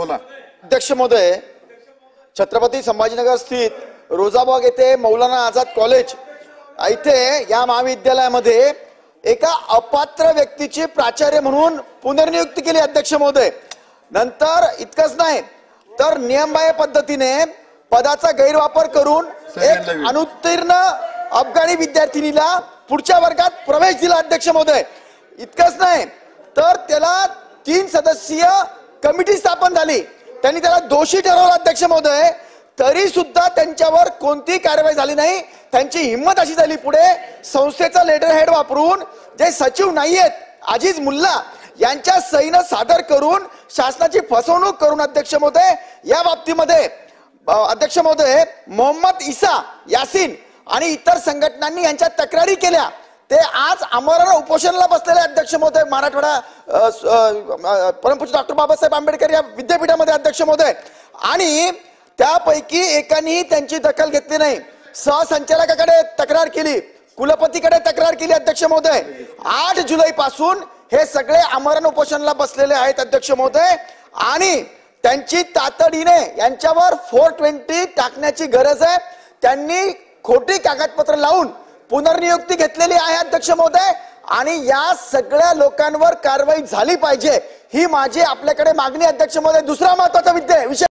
बोला। अध्यक्ष महोदय, छत्रपती संभाजीनगर स्थित रोजाबाग येथे मौलाना आझाद कॉलेज इथे या महाविद्यालयामध्ये एका अपात्र व्यक्तीची प्राचार्य म्हणून पुनर्नियुक्ती केली अध्यक्ष महोदय। नंतर इतकंच नाही तर नियमबाह्य पद्धतीने पदाचा गैरवापर करून एक अनुत्तीर्ण अफगाणी विद्यार्थिनीला पुढच्या वर्गात प्रवेश दिला अध्यक्ष महोदय। इतकंच नाही तर त्याला 3 सदस्यीय कमिटी स्थापन झाली, त्यांनी त्याला दोषी ठरवलं अध्यक्ष महोदय, तरी सुद्धा त्यांच्यावर कोणतीही कारवाई झाली नाही। त्यांची हिम्मत अशी झाली पुढे संस्थेचा लेटर हेड वापरून जे सचिव नाहीयेत अजीज मुल्ला यांच्या सहीनं सादर करून शासनाची फसवणूक करून अध्यक्ष महोदय या बाबतीमध्ये अध्यक्ष महोदय मोहम्मद इसा यासीन आणि इतर संघटनांनी यांच्या तक्रारी केल्या। ते आज आमरण उपोषणाला बसलेले अध्यक्ष महोदय मराठवाडा परमपूज्य डॉक्टर बाबासाहेब आंबेडकर या विद्यापीठामध्ये अध्यक्ष महोदय, आणि त्यापैकी एकानेही त्यांची दखल घेतली नाही। सहसंचालकाकडे तक्रार केली, कुलपतीकडे तक्रार केली अध्यक्ष महोदय। 8 जुलै पासून हे सगळे आमरण उपोषणाला बसलेले आहेत अध्यक्ष महोदय, आणि त्यांची तातडीने यांच्यावर 420 टाकण्याची गरज आहे। त्यांनी खोटी कागदपत्र लावून पुनर्नियुक्ती घेतलेली आहे अध्यक्ष महोदय, आणि या सगळ्या लोकांवर कारवाई झाली पाहिजे ही माझी आपल्याकडे मागणी अध्यक्ष महोदय। दुसरा महत्त्वाचा विषय